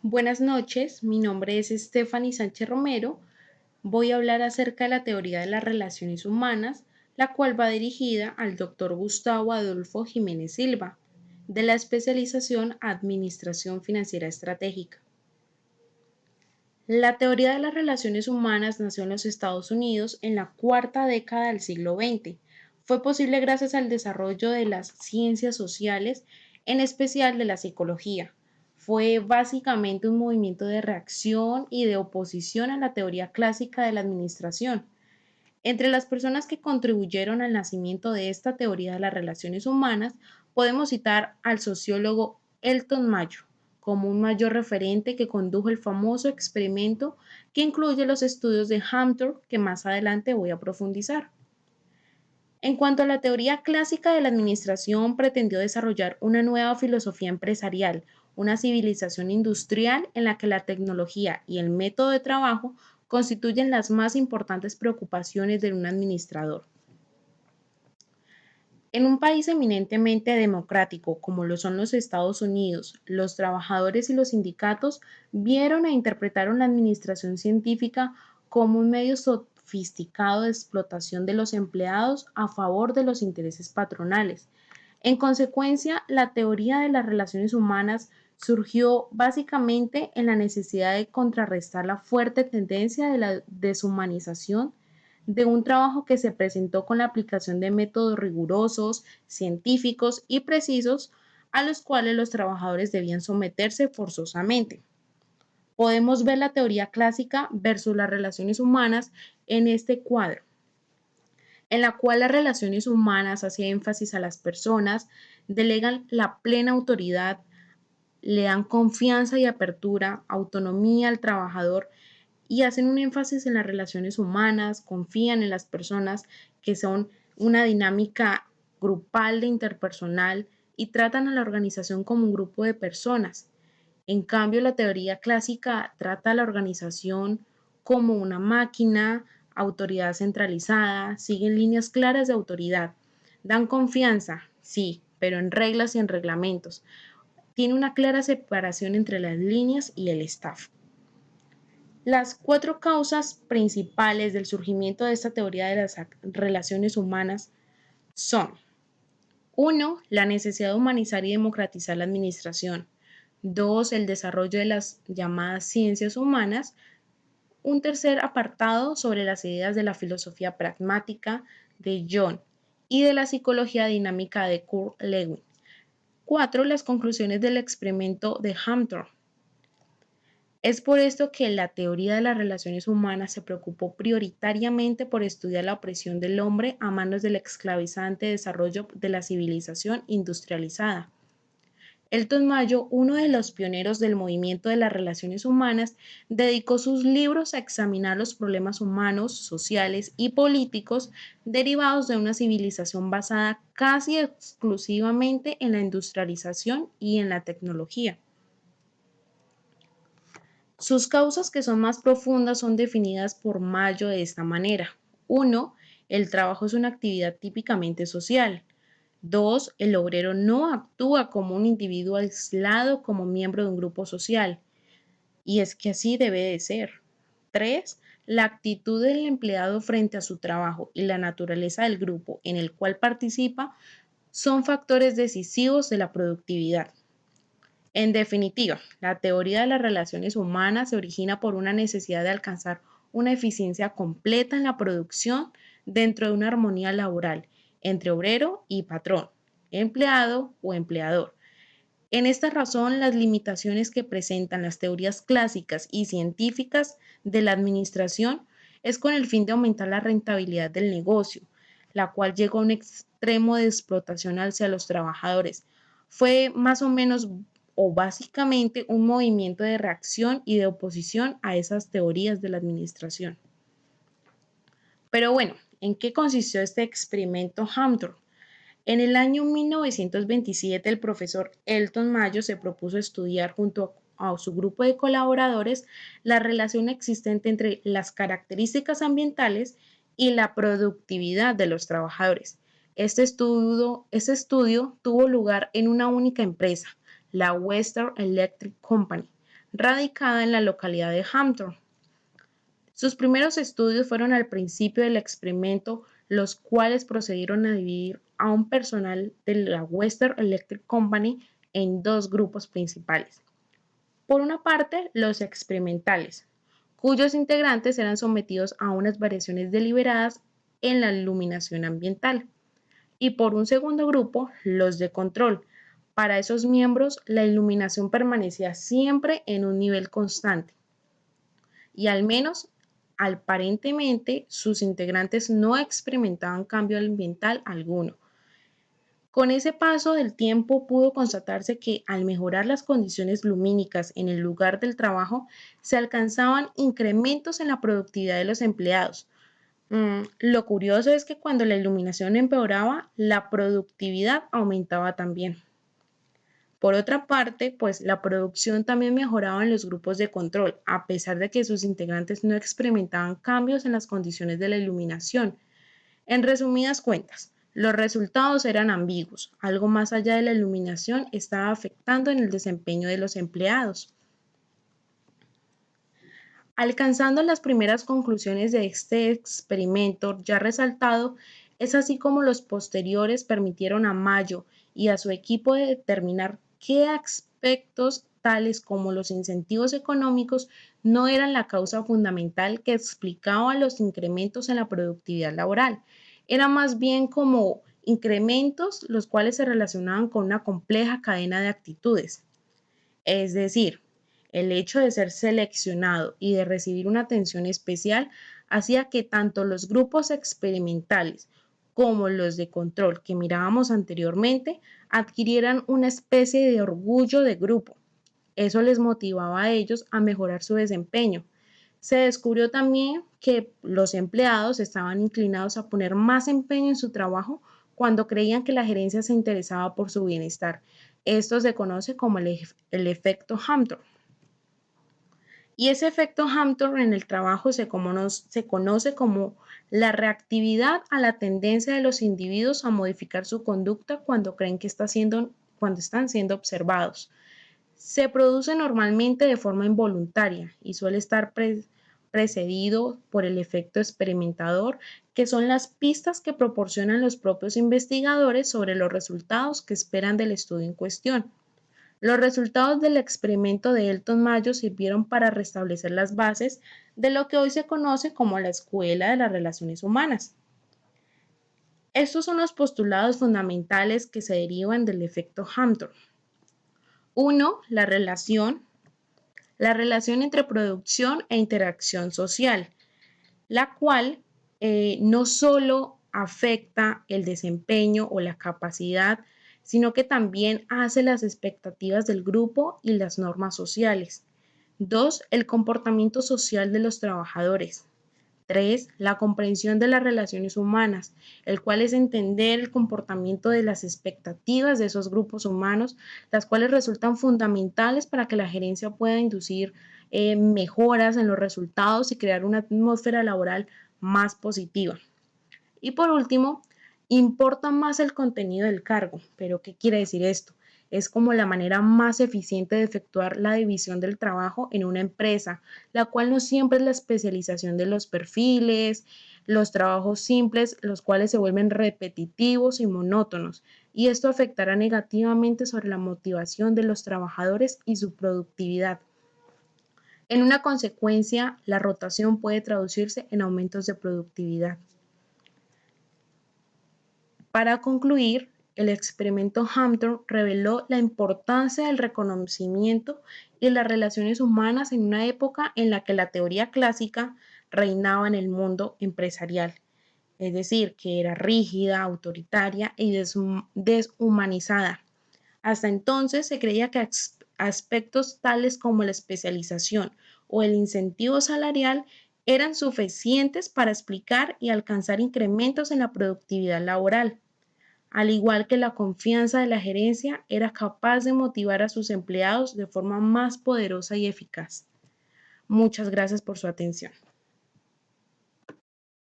Buenas noches, mi nombre es Stephanie Sánchez Romero. Voy a hablar acerca de la teoría de las relaciones humanas, la cual va dirigida al doctor Gustavo Adolfo Jiménez Silva, de la especialización Administración Financiera Estratégica. La teoría de las relaciones humanas nació en los Estados Unidos en la cuarta década del siglo XX. Fue posible gracias al desarrollo de las ciencias sociales, en especial de la psicología. Fue básicamente un movimiento de reacción y de oposición a la teoría clásica de la administración. Entre las personas que contribuyeron al nacimiento de esta teoría de las relaciones humanas, podemos citar al sociólogo Elton Mayo como un mayor referente que condujo el famoso experimento que incluye los estudios de Hampton, que más adelante voy a profundizar. En cuanto a la teoría clásica de la administración, pretendió desarrollar una nueva filosofía empresarial, una civilización industrial en la que la tecnología y el método de trabajo constituyen las más importantes preocupaciones de un administrador. En un país eminentemente democrático como lo son los Estados Unidos, los trabajadores y los sindicatos vieron e interpretaron la administración científica como un medio sofisticado de explotación de los empleados a favor de los intereses patronales. En consecuencia, la teoría de las relaciones humanas surgió básicamente en la necesidad de contrarrestar la fuerte tendencia de la deshumanización de un trabajo que se presentó con la aplicación de métodos rigurosos, científicos y precisos a los cuales los trabajadores debían someterse forzosamente. Podemos ver la teoría clásica versus las relaciones humanas en este cuadro, en la cual las relaciones humanas hacen énfasis a las personas, delegan la plena autoridad, le dan confianza y apertura, autonomía al trabajador y hacen un énfasis en las relaciones humanas, confían en las personas que son una dinámica grupal de interpersonal y tratan a la organización como un grupo de personas. En cambio, la teoría clásica trata a la organización como una máquina, autoridad centralizada, siguen líneas claras de autoridad, dan confianza, sí, pero en reglas y en reglamentos. Tiene una clara separación entre las líneas y el staff. Las cuatro causas principales del surgimiento de esta teoría de las relaciones humanas son: uno, la necesidad de humanizar y democratizar la administración. Dos, el desarrollo de las llamadas ciencias humanas. Un tercer apartado sobre las ideas de la filosofía pragmática de John y de la psicología dinámica de Kurt Lewin. Cuatro, las conclusiones del experimento de Hampton. Es por esto que la teoría de las relaciones humanas se preocupó prioritariamente por estudiar la opresión del hombre a manos del esclavizante desarrollo de la civilización industrializada. Elton Mayo, uno de los pioneros del movimiento de las relaciones humanas, dedicó sus libros a examinar los problemas humanos, sociales y políticos derivados de una civilización basada casi exclusivamente en la industrialización y en la tecnología. Sus causas que son más profundas son definidas por Mayo de esta manera. 1. El trabajo es una actividad típicamente social. 2. El obrero no actúa como un individuo aislado como miembro de un grupo social. Y es que así debe de ser. 3. La actitud del empleado frente a su trabajo y la naturaleza del grupo en el cual participa son factores decisivos de la productividad. En definitiva, la teoría de las relaciones humanas se origina por una necesidad de alcanzar una eficiencia completa en la producción dentro de una armonía laboral entre obrero y patrón, empleado o empleador. En esta razón, las limitaciones que presentan las teorías clásicas y científicas de la administración es con el fin de aumentar la rentabilidad del negocio, la cual llegó a un extremo de explotación hacia los trabajadores. Fue más o menos o básicamente un movimiento de reacción y de oposición a esas teorías de la administración. Pero bueno, ¿en qué consistió este experimento Hampton? En el año 1927, el profesor Elton Mayo se propuso estudiar junto a su grupo de colaboradores la relación existente entre las características ambientales y la productividad de los trabajadores. Este estudio tuvo lugar en una única empresa, la Western Electric Company, radicada en la localidad de Hampton. Sus primeros estudios fueron al principio del experimento, los cuales procedieron a dividir a un personal de la Western Electric Company en dos grupos principales. Por una parte, los experimentales, cuyos integrantes eran sometidos a unas variaciones deliberadas en la iluminación ambiental. Y por un segundo grupo, los de control. Para esos miembros, la iluminación permanecía siempre en un nivel constante y al menos aparentemente sus integrantes no experimentaban cambio ambiental alguno. Con ese paso del tiempo pudo constatarse que al mejorar las condiciones lumínicas en el lugar del trabajo, se alcanzaban incrementos en la productividad de los empleados. Lo curioso es que cuando la iluminación empeoraba, la productividad aumentaba también. Por otra parte, pues la producción también mejoraba en los grupos de control, a pesar de que sus integrantes no experimentaban cambios en las condiciones de la iluminación. En resumidas cuentas, los resultados eran ambiguos. Algo más allá de la iluminación estaba afectando en el desempeño de los empleados. Alcanzando las primeras conclusiones de este experimento ya resaltado, es así como los posteriores permitieron a Mayo y a su equipo de determinar qué aspectos tales como los incentivos económicos no eran la causa fundamental que explicaba los incrementos en la productividad laboral. Era más bien como incrementos los cuales se relacionaban con una compleja cadena de actitudes. Es decir, el hecho de ser seleccionado y de recibir una atención especial hacía que tanto los grupos experimentales como los de control que mirábamos anteriormente adquirieran una especie de orgullo de grupo. Eso les motivaba a ellos a mejorar su desempeño. Se descubrió también que los empleados estaban inclinados a poner más empeño en su trabajo cuando creían que la gerencia se interesaba por su bienestar. Esto se conoce como el efecto Hampton. Y ese efecto Hampton en el trabajo se conoce como la reactividad a la tendencia de los individuos a modificar su conducta cuando creen que cuando están siendo observados. Se produce normalmente de forma involuntaria y suele estar precedido por el efecto experimentador, que son las pistas que proporcionan los propios investigadores sobre los resultados que esperan del estudio en cuestión. Los resultados del experimento de Elton Mayo sirvieron para restablecer las bases de lo que hoy se conoce como la Escuela de las Relaciones Humanas. Estos son los postulados fundamentales que se derivan del efecto Hampton. Uno, la relación entre producción e interacción social, la cual no solo afecta el desempeño o la capacidad, sino que también hace las expectativas del grupo y las normas sociales. 2. El comportamiento social de los trabajadores. 3. La comprensión de las relaciones humanas, el cual es entender el comportamiento de las expectativas de esos grupos humanos, las cuales resultan fundamentales para que la gerencia pueda inducir mejoras en los resultados y crear una atmósfera laboral más positiva. Y por último, importa más el contenido del cargo. ¿Pero qué quiere decir esto? Es como la manera más eficiente de efectuar la división del trabajo en una empresa, la cual no siempre es la especialización de los perfiles, los trabajos simples, los cuales se vuelven repetitivos y monótonos, y esto afectará negativamente sobre la motivación de los trabajadores y su productividad. En una consecuencia, la rotación puede traducirse en aumentos de productividad. Para concluir, el experimento Hampton reveló la importancia del reconocimiento y las relaciones humanas en una época en la que la teoría clásica reinaba en el mundo empresarial, es decir, que era rígida, autoritaria y deshumanizada. Hasta entonces se creía que aspectos tales como la especialización o el incentivo salarial eran suficientes para explicar y alcanzar incrementos en la productividad laboral. Al igual que la confianza de la gerencia, era capaz de motivar a sus empleados de forma más poderosa y eficaz. Muchas gracias por su atención.